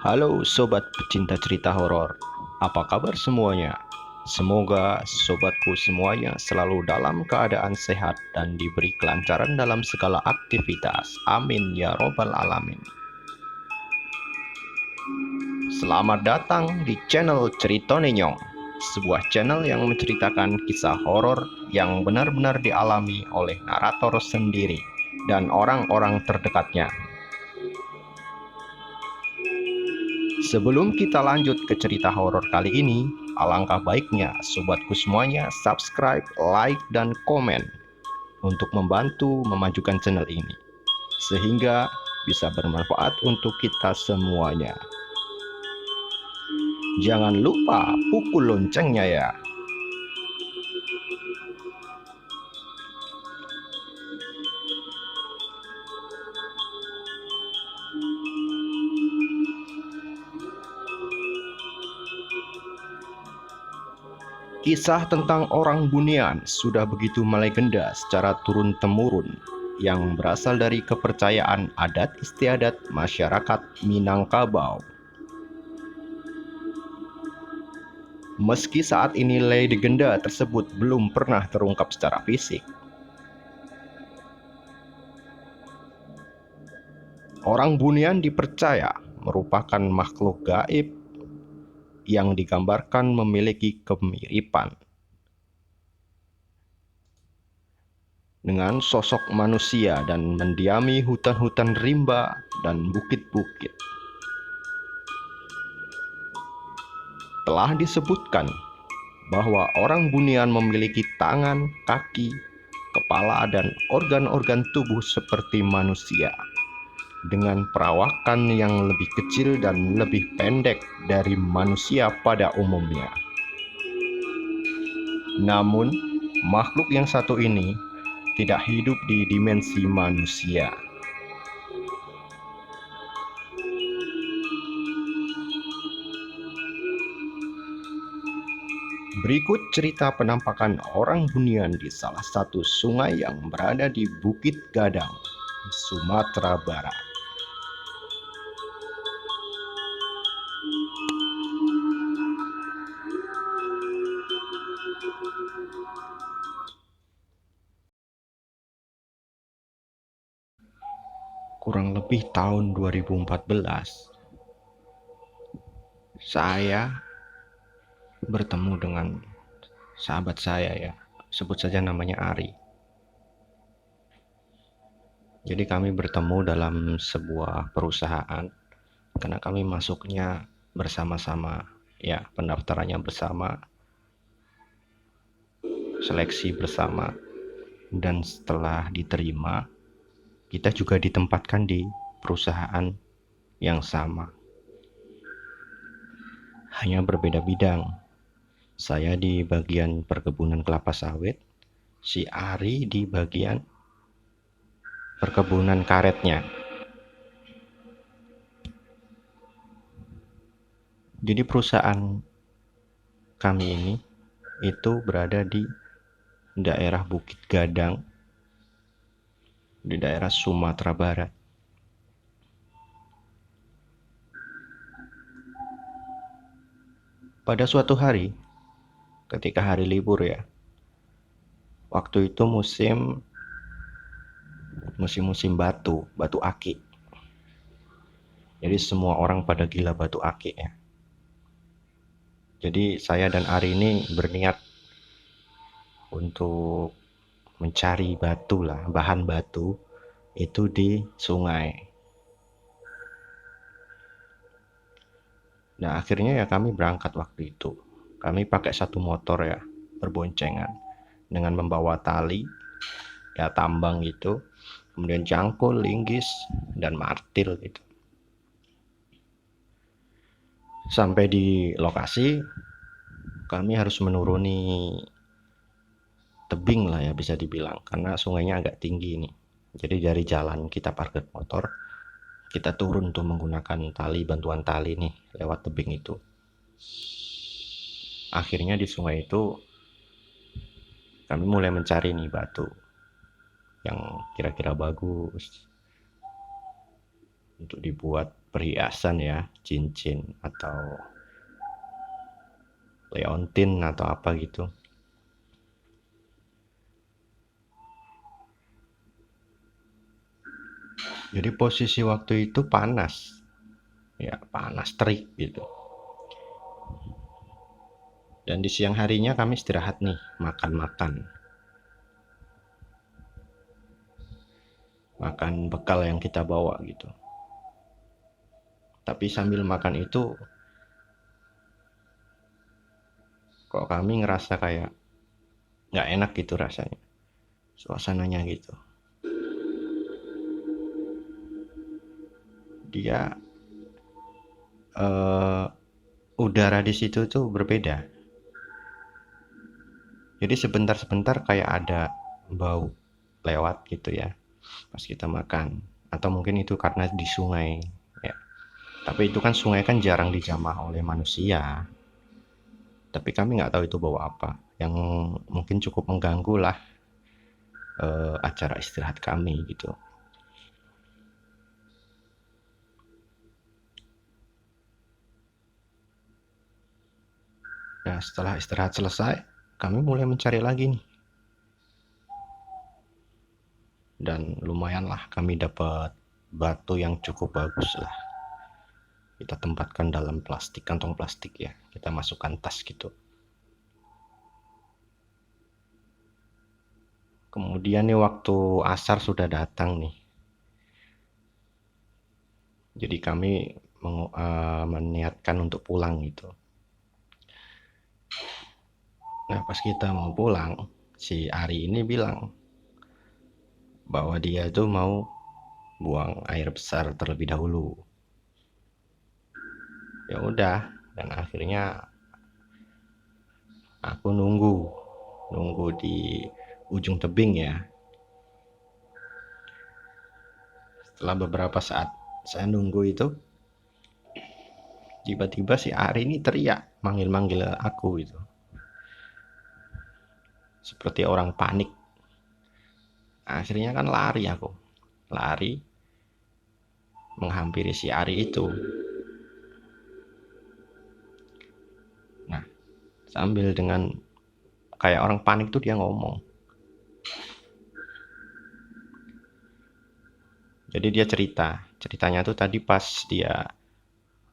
Halo sobat pecinta cerita horor, apa kabar semuanya? Semoga sobatku semuanya selalu dalam keadaan sehat dan diberi kelancaran dalam segala aktivitas. Amin ya robbal alamin. Selamat datang di channel Cerita Nenyong, sebuah channel yang menceritakan kisah horor yang benar-benar dialami oleh narator sendiri dan orang-orang terdekatnya. Sebelum kita lanjut ke cerita horor kali ini, alangkah baiknya sobatku semuanya subscribe, like, dan komen untuk membantu memajukan channel ini, sehingga bisa bermanfaat untuk kita semuanya. Jangan lupa pukul loncengnya ya. Kisah tentang orang Bunian sudah begitu melegenda secara turun-temurun yang berasal dari kepercayaan adat istiadat masyarakat Minangkabau. Meski saat ini legenda tersebut belum pernah terungkap secara fisik, orang Bunian dipercaya merupakan makhluk gaib yang digambarkan memiliki kemiripan dengan sosok manusia dan mendiami hutan-hutan rimba dan bukit-bukit. Telah disebutkan bahwa orang Bunian memiliki tangan, kaki, kepala, dan organ-organ tubuh seperti manusia, dengan perawakan yang lebih kecil dan lebih pendek dari manusia pada umumnya. Namun, makhluk yang satu ini tidak hidup di dimensi manusia. Berikut cerita penampakan orang Bunian di salah satu sungai yang berada di Bukit Gadang, Sumatera Barat. Kurang lebih tahun 2014, saya bertemu dengan sahabat saya ya, sebut saja namanya Ari. Jadi kami bertemu dalam sebuah perusahaan karena kami masuknya bersama-sama ya, pendaftarannya bersama, seleksi bersama, dan setelah diterima kita juga ditempatkan di perusahaan yang sama, hanya berbeda bidang. Saya di bagian perkebunan kelapa sawit, si Ari di bagian perkebunan karetnya. Jadi perusahaan kami ini itu berada di daerah Bukit Gadang, di daerah Sumatera Barat. Pada suatu hari, ketika hari libur ya, waktu itu musim batu akik. Jadi semua orang pada gila batu akik ya. Jadi saya dan Ari ini berniat untuk mencari batu lah, bahan batu itu di sungai. Nah akhirnya ya kami berangkat waktu itu. Kami pakai satu motor ya, berboncengan, dengan membawa tali, ya tambang gitu, kemudian cangkul, linggis, dan martil gitu. Sampai di lokasi, kami harus menuruni tebing lah ya bisa dibilang, karena sungainya agak tinggi nih. Jadi dari jalan kita parkir motor, kita turun tuh menggunakan bantuan tali nih lewat tebing itu. Akhirnya di sungai itu kami mulai mencari nih batu yang kira-kira bagus untuk dibuat perhiasan ya, cincin atau leontin atau apa gitu. Jadi posisi waktu itu panas, ya panas terik gitu. Dan di siang harinya kami istirahat nih, makan bekal yang kita bawa gitu. Tapi sambil makan itu kok kami ngerasa kayak nggak enak gitu rasanya, suasananya gitu. Dia eh, udara di situ tuh berbeda. Jadi sebentar-sebentar kayak ada bau lewat gitu ya pas kita makan. Atau mungkin itu karena di sungai ya. Tapi itu kan sungai kan jarang dijamah oleh manusia. Tapi kami nggak tahu itu bau apa. Yang mungkin cukup mengganggu lah acara istirahat kami gitu. Nah setelah istirahat selesai, kami mulai mencari lagi nih. Dan lumayan lah kami dapat batu yang cukup bagus lah. Kita tempatkan dalam plastik, kantong plastik ya. Kita masukkan tas gitu. Kemudian nih waktu asar sudah datang nih. Jadi kami meniatkan untuk pulang gitu. Nah pas kita mau pulang, si Ari ini bilang bahwa dia tuh mau buang air besar terlebih dahulu. Ya udah, dan akhirnya aku nunggu di ujung tebing ya. Setelah beberapa saat saya nunggu itu, tiba-tiba si Ari ini teriak manggil-manggil aku gitu. Seperti orang panik. Akhirnya kan lari aku. Lari menghampiri si Ari itu. Nah, sambil dengan kayak orang panik tuh dia ngomong. Jadi dia ceritanya tuh tadi pas dia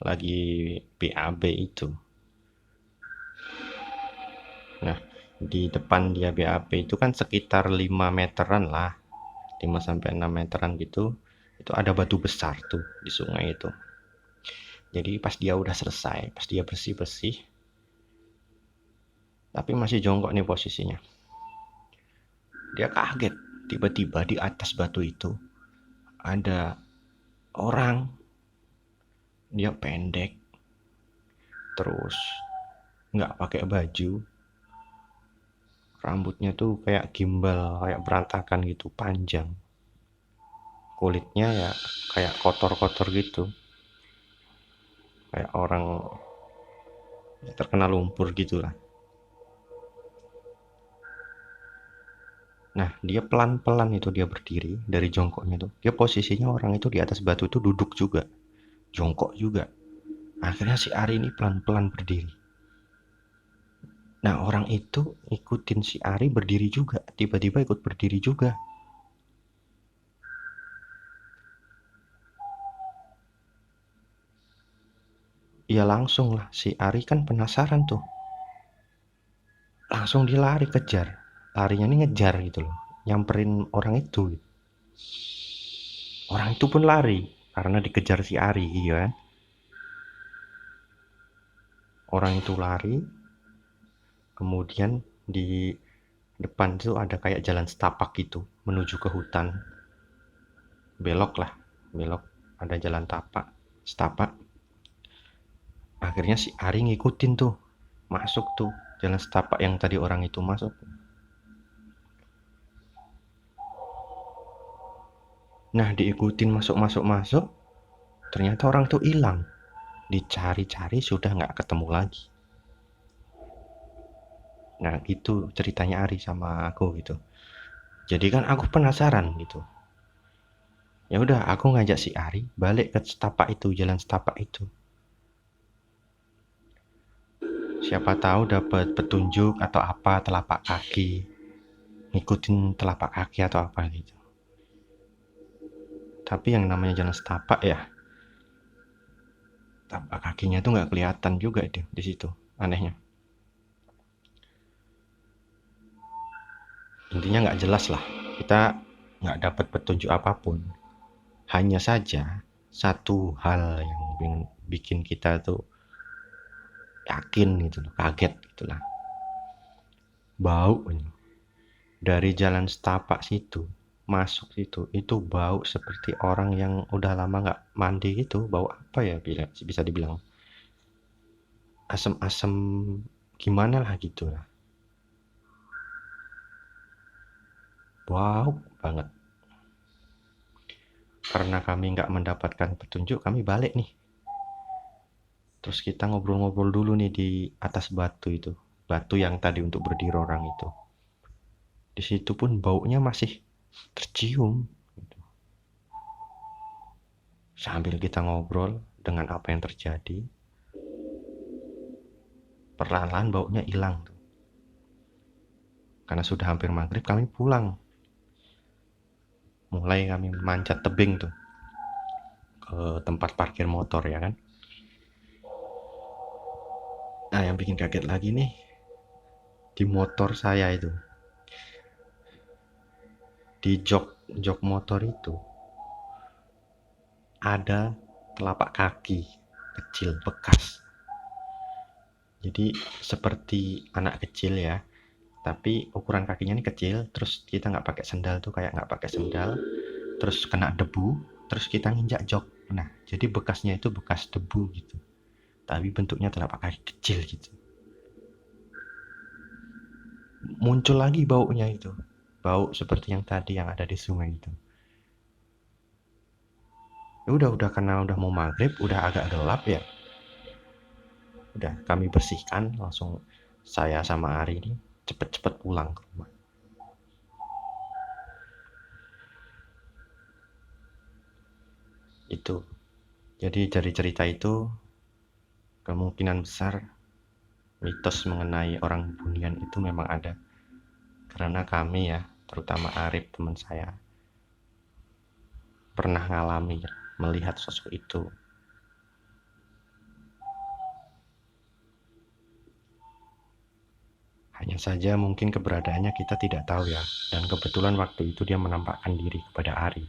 lagi BAB itu. Nah, di depan dia BAB itu kan sekitar 5 meteran lah. 5 sampai 6 meteran gitu. Itu ada batu besar tuh di sungai itu. Jadi pas dia udah selesai, pas dia bersih-bersih, tapi masih jongkok nih posisinya. Dia kaget, tiba-tiba di atas batu itu ada orang. Dia pendek, terus nggak pakai baju, rambutnya tuh kayak gimbal, kayak berantakan gitu, panjang. Kulitnya ya kayak kotor-kotor gitu, kayak orang terkena lumpur gitu lah. Nah, dia pelan-pelan itu dia berdiri dari jongkoknya tuh. Dia posisinya orang itu di atas batu itu duduk juga, jongkok juga. Akhirnya si Ari ini pelan-pelan berdiri. Nah, orang itu ikutin si Ari berdiri juga, tiba-tiba ikut berdiri juga. Ya langsung lah, si Ari kan penasaran tuh. Langsung dia lari kejar. Larinya ini ngejar gitu loh. Nyamperin orang itu. Orang itu pun lari karena dikejar si Ari gitu kan. Orang itu lari, kemudian di depan itu ada kayak jalan setapak gitu menuju ke hutan. Belok lah, belok. Ada jalan tapak, setapak. Akhirnya si Ari ngikutin tuh, masuk tuh jalan setapak yang tadi orang itu masuk. Nah, diikutin masuk, ternyata orang tuh hilang. Dicari-cari sudah nggak ketemu lagi. Nah, itu ceritanya Ari sama aku gitu. Jadi kan aku penasaran gitu. Ya udah, aku ngajak si Ari balik ke setapak itu, jalan setapak itu. Siapa tahu dapat petunjuk atau apa, telapak kaki. Ngikutin telapak kaki atau apa gitu. Tapi yang namanya jalan setapak ya, tapak kakinya tuh nggak kelihatan juga itu di situ, anehnya. Intinya nggak jelas lah. Kita nggak dapat petunjuk apapun. Hanya saja satu hal yang bikin kita tuh yakin gitu loh, kaget gitulah. Bau dari jalan setapak situ masuk situ, itu bau seperti orang yang udah lama nggak mandi gitu. Bau apa ya, bisa dibilang asem-asem gimana lah gitu lah. Bau banget. Karena kami nggak mendapatkan petunjuk, kami balik nih. Terus kita ngobrol-ngobrol dulu nih di atas batu itu, batu yang tadi untuk berdiri orang itu. Di situ pun baunya masih tercium. Sambil kita ngobrol dengan apa yang terjadi, perlahan-lahan baunya hilang. Karena sudah hampir maghrib, kami pulang. Mulai kami manjat tebing tuh ke tempat parkir motor ya kan. Nah, yang bikin kaget lagi nih, di motor saya itu, di jok motor itu ada telapak kaki kecil bekas. Jadi seperti anak kecil ya, tapi ukuran kakinya ini kecil. Terus kita nggak pakai sendal tuh, kayak nggak pakai sendal, terus kena debu, terus kita nginjak jok. Nah, jadi bekasnya itu bekas debu gitu, tapi bentuknya telapak kaki kecil gitu. Muncul lagi baunya itu, bau seperti yang tadi yang ada di sungai itu. Ya udah karena udah mau maghrib, udah agak gelap ya. Udah kami bersihkan langsung, saya sama Ari ini cepet-cepet pulang ke rumah. Itu jadi dari cerita itu kemungkinan besar mitos mengenai orang Bunian itu memang ada. Karena kami ya, terutama Arif teman saya, pernah ngalami melihat sosok itu. Hanya saja mungkin keberadaannya kita tidak tahu ya. Dan kebetulan waktu itu dia menampakkan diri kepada Ari.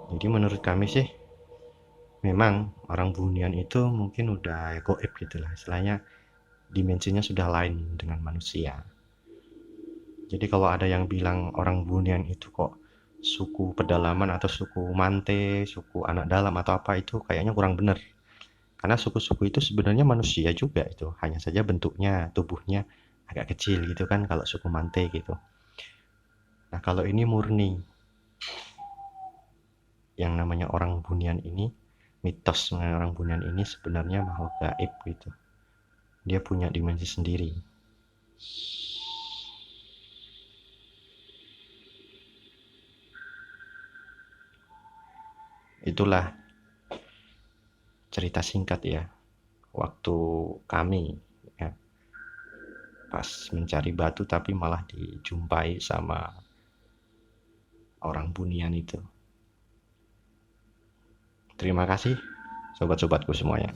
Jadi menurut kami sih, memang orang Bunian itu mungkin udah goib gitu lah. Istilahnya dimensinya sudah lain dengan manusia. Jadi kalau ada yang bilang orang Bunian itu kok suku pedalaman atau suku Mante, suku anak dalam atau apa, itu kayaknya kurang benar. Karena suku-suku itu sebenarnya manusia juga itu, hanya saja bentuknya, tubuhnya agak kecil gitu kan kalau suku Mante gitu. Nah, kalau ini murni yang namanya orang Bunian ini, mitos mengenai orang Bunian ini sebenarnya makhluk gaib gitu. Dia punya dimensi sendiri. Itulah cerita singkat ya, waktu kami ya, pas mencari batu tapi malah dijumpai sama orang Bunian itu. Terima kasih sobat-sobatku semuanya.